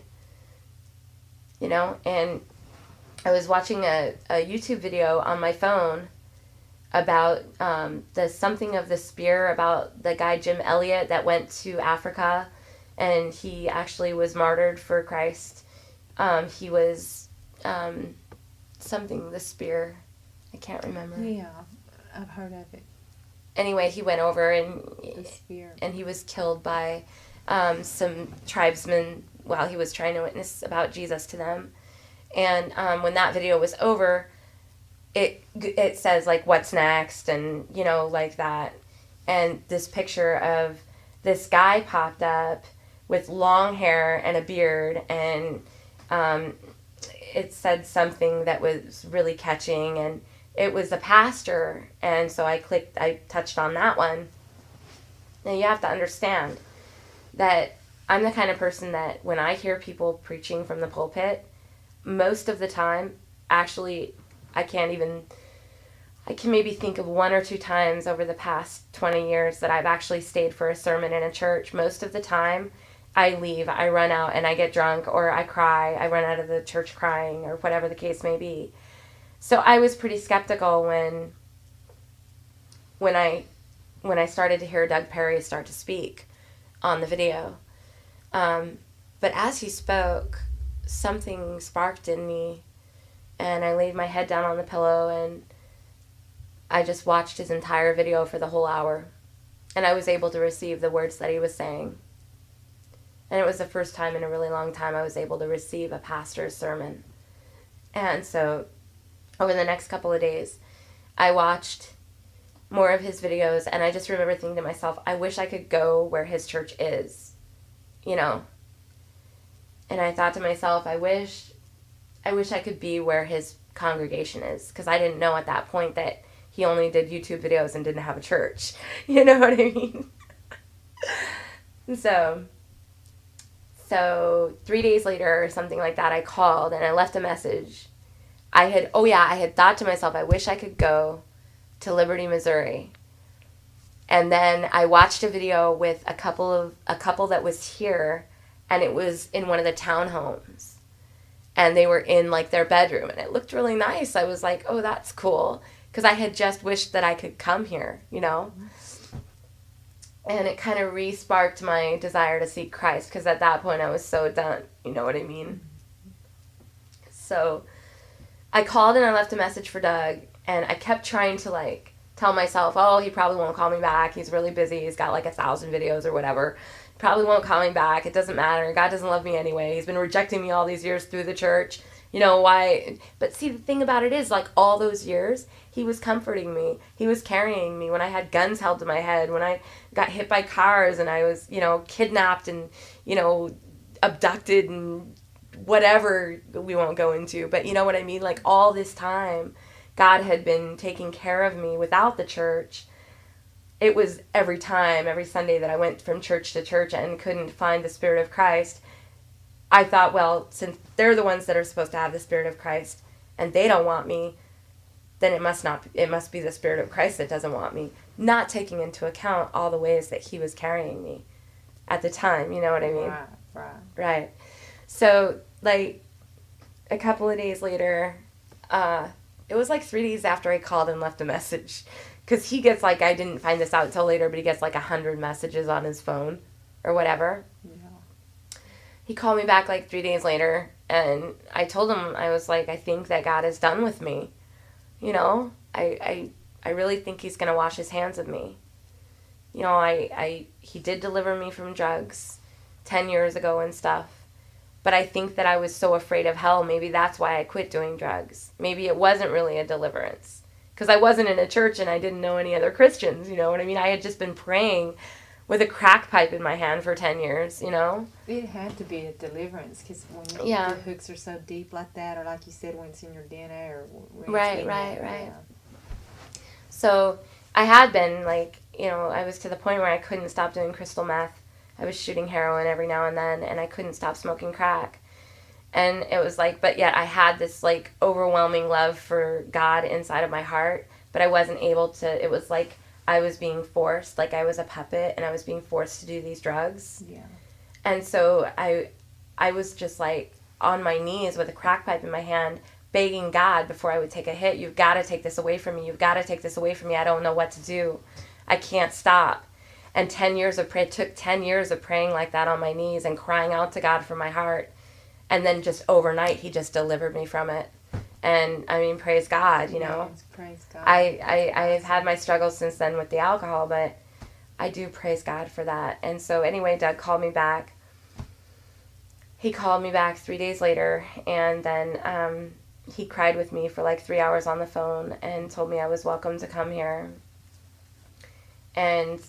you know, and I was watching a YouTube video on my phone about the Something of the Spear, about the guy Jim Elliot that went to Africa, and he actually was martyred for Christ. He was something, the spear. I can't remember. Yeah, I've heard of it. Anyway, he went over The spear. and he was killed by some tribesmen while he was trying to witness about Jesus to them. And when that video was over, it says, like, what's next, and, you know, like that. And this picture of this guy popped up with long hair and a beard, and it said something that was really catching, and it was a pastor. And so I touched on that one. Now, you have to understand that I'm the kind of person that when I hear people preaching from the pulpit, most of the time, actually, I can maybe think of one or two times over the past 20 years that I've actually stayed for a sermon in a church. Most of the time, I leave, I run out, and I get drunk, or I cry, I run out of the church crying, or whatever the case may be. So I was pretty skeptical when I started to hear Doug Perry start to speak on the video. But as he spoke, something sparked in me, and I laid my head down on the pillow, and I just watched his entire video for the whole hour, and I was able to receive the words that he was saying. And it was the first time in a really long time I was able to receive a pastor's sermon. And so over the next couple of days, I watched more of his videos, and I just remember thinking to myself, I wish I could go where his church is, you know. And I thought to myself, I wish I could be where his congregation is, because I didn't know at that point that he only did YouTube videos and didn't have a church. You know what I mean? So 3 days later or something like that, I called and I left a message. I had thought to myself, I wish I could go to Liberty, Missouri. And then I watched a video with a couple that was here, and it was in one of the townhomes. And they were in, like, their bedroom, and it looked really nice. I was like, oh, that's cool, because I had just wished that I could come here, you know? And it kind of re-sparked my desire to seek Christ, because at that point I was so done, you know what I mean? So I called and I left a message for Doug, and I kept trying to, like, tell myself, oh, he probably won't call me back. He's really busy. He's got, like, 1,000 videos or whatever. Probably won't call me back. It doesn't matter. God doesn't love me anyway. He's been rejecting me all these years through the church. You know, why? But see, the thing about it is, like, all those years, he was comforting me. He was carrying me when I had guns held to my head, when I got hit by cars and I was, you know, kidnapped and, you know, abducted and whatever we won't go into. But you know what I mean? Like, all this time, God had been taking care of me without the church. It was every Sunday that I went from church to church and couldn't find the Spirit of Christ, I thought, well, since they're the ones that are supposed to have the Spirit of Christ and they don't want me, then it must be the Spirit of Christ that doesn't want me, not taking into account all the ways that he was carrying me at the time, you know what I mean? Right. Right. So, like, a couple of days later, it was like 3 days after I called and left a message. Because he gets, like, I didn't find this out until later, but he gets like 100 messages on his phone or whatever. Yeah. He called me back like 3 days later, and I told him, I was like, I think that God is done with me. You know, I really think he's going to wash his hands of me. You know, he did deliver me from drugs 10 years ago and stuff. But I think that I was so afraid of hell, maybe that's why I quit doing drugs. Maybe it wasn't really a deliverance. Because I wasn't in a church and I didn't know any other Christians, you know what I mean? I had just been praying with a crack pipe in my hand for 10 years, you know? It had to be a deliverance, because when Yeah. the hooks are so deep like that, or like you said, when it's in your DNA, or when it's Right, in right, there, right. yeah. So I had been, like, you know, I was to the point where I couldn't stop doing crystal meth. I was shooting heroin every now and then, and I couldn't stop smoking crack. And it was like, but yet I had this, like, overwhelming love for God inside of my heart, but I wasn't able to, it was like I was being forced, like I was a puppet, and I was being forced to do these drugs. Yeah. And so I was just, like, on my knees with a crack pipe in my hand, begging God before I would take a hit, you've got to take this away from me, you've got to take this away from me, I don't know what to do, I can't stop. And 10 years of prayer, it took 10 years of praying like that on my knees and crying out to God from my heart. And then just overnight, he just delivered me from it. And, I mean, praise God, you know. Yes, praise God. I've had my struggles since then with the alcohol, but I do praise God for that. And so, anyway, Doug called me back. He called me back 3 days later, and then he cried with me for like 3 hours on the phone and told me I was welcome to come here. And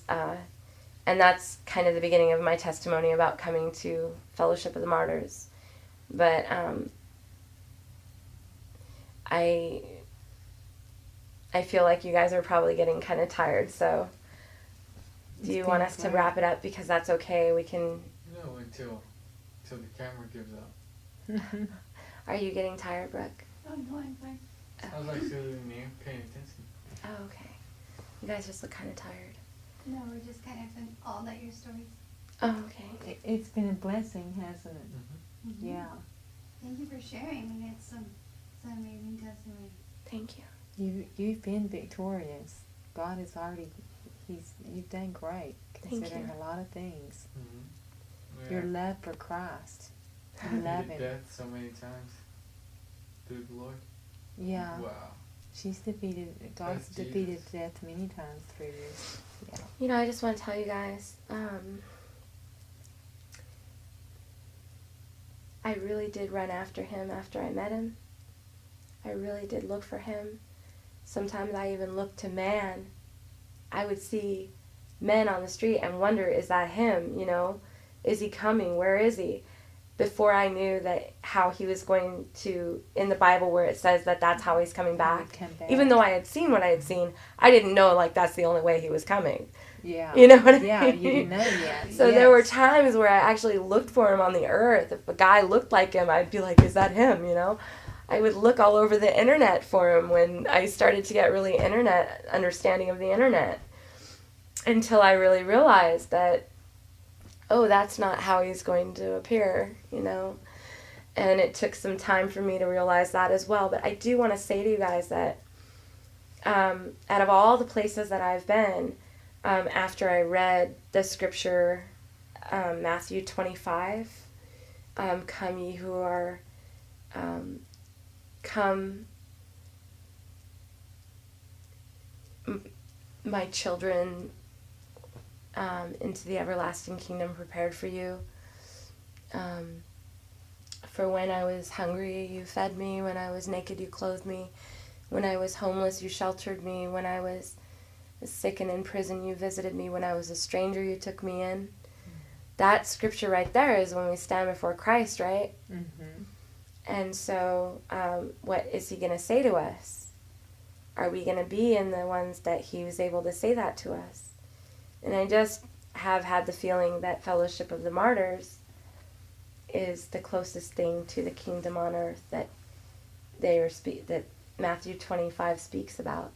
that's kind of the beginning of my testimony about coming to Fellowship of the Martyrs. But I feel like you guys are probably getting kind of tired, so do you want us to wrap it up? Because that's okay, we can... No, until the camera gives up. Are you getting tired, Brooke? Oh, no, I'm fine. I was like sitting there paying attention. Oh, okay. You guys just look kind of tired. No, we're just kind of in all that your stories. Oh, okay. It's been a blessing, hasn't it? Mm-hmm. Yeah. Thank you for sharing. I mean, it's an amazing testimony. Thank you. You've been victorious. God has already, you've done great, considering you. a lot of things. Mm-hmm. Your love for Christ. You love Defeated him. death so many times through the Lord. Yeah. Wow. God's That's defeated Jesus. death many times through you. Yeah. You know, I just want to tell you guys, I really did run after him after I met him. I really did look for him. Sometimes I even looked to man. I would see men on the street and wonder, is that him, you know? Is he coming? Where is he? Before I knew that how he was going to, in the Bible where it says that that's how he's coming back. Even though I had seen what I had seen, I didn't know, like, that's the only way he was coming. Yeah. You know what I mean? Yeah, you didn't know yet. So there were times where I actually looked for him on the earth. If a guy looked like him, I'd be like, is that him, you know? I would look all over the internet for him when I started to get really understanding of the internet. Until I really realized that, oh, that's not how he's going to appear, you know? And it took some time for me to realize that as well. But I do want to say to you guys that out of all the places that I've been, after I read the scripture, Matthew 25, come ye who are, come, my children, into the everlasting kingdom prepared for you. For when I was hungry, you fed me. When I was naked, you clothed me. When I was homeless, you sheltered me. When I was sick and in prison, you visited me. When I was a stranger, you took me in. That scripture right there is when we stand before Christ, right? Mm-hmm. And so what is he going to say to us? Are we going to be in the ones that he was able to say that to us? And I just have had the feeling that Fellowship of the Martyrs is the closest thing to the kingdom on earth that that Matthew 25 speaks about.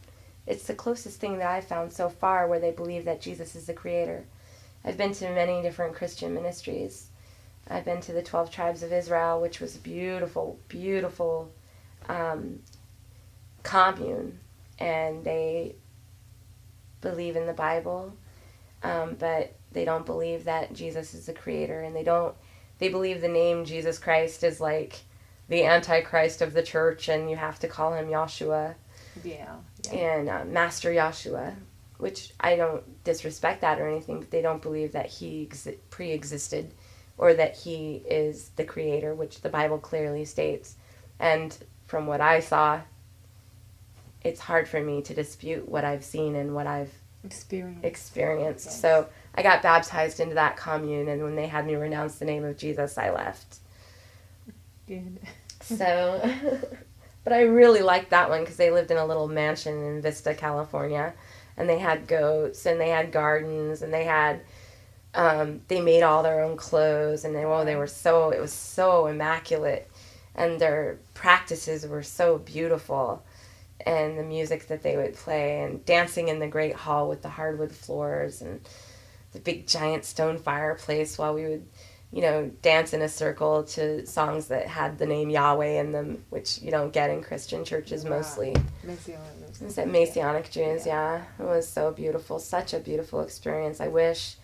It's the closest thing that I've found so far where they believe that Jesus is the creator. I've been to many different Christian ministries. I've been to the 12 Tribes of Israel, which was a beautiful, beautiful commune, and they believe in the Bible, but they don't believe that Jesus is the creator, and they believe the name Jesus Christ is like the Antichrist of the church, and you have to call him Yahshua. Yeah. And Master Yahshua, which I don't disrespect that or anything, but they don't believe that he pre-existed or that he is the creator, which the Bible clearly states. And from what I saw, it's hard for me to dispute what I've seen and what I've experienced. Yes. So I got baptized into that commune, and when they had me renounce the name of Jesus, I left. Good. So, but I really liked that one because they lived in a little mansion in Vista, California, and they had goats and they had gardens and they had, they made all their own clothes, and it was so immaculate, and their practices were so beautiful, and the music that they would play, and dancing in the great hall with the hardwood floors and the big giant stone fireplace while we would, dance in a circle to songs that had the name Yahweh in them, which you don't get in Christian churches mostly. Messianic Jews, yeah. It was so beautiful, such a beautiful experience. I wish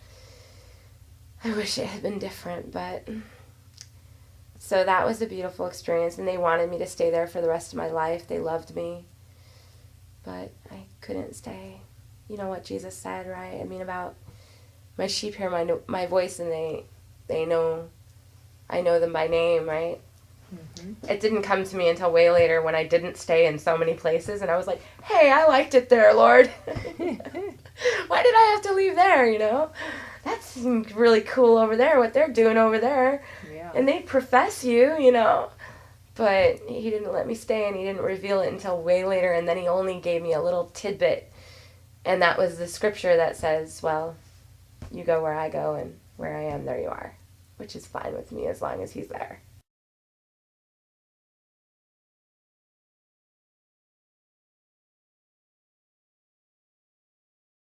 it had been different, but so that was a beautiful experience, and they wanted me to stay there for the rest of my life. They loved me, but I couldn't stay. You know what Jesus said, right? I mean, about my sheep hear my voice, and I know them by name, right? Mm-hmm. It didn't come to me until way later when I didn't stay in so many places, and I was like, hey, I liked it there, Lord. Why did I have to leave there, That's really cool over there, what they're doing over there. Yeah. And they profess you, But he didn't let me stay, and he didn't reveal it until way later, and then he only gave me a little tidbit, and that was the scripture that says, well, you go where I go, and where I am, there you are, which is fine with me as long as he's there.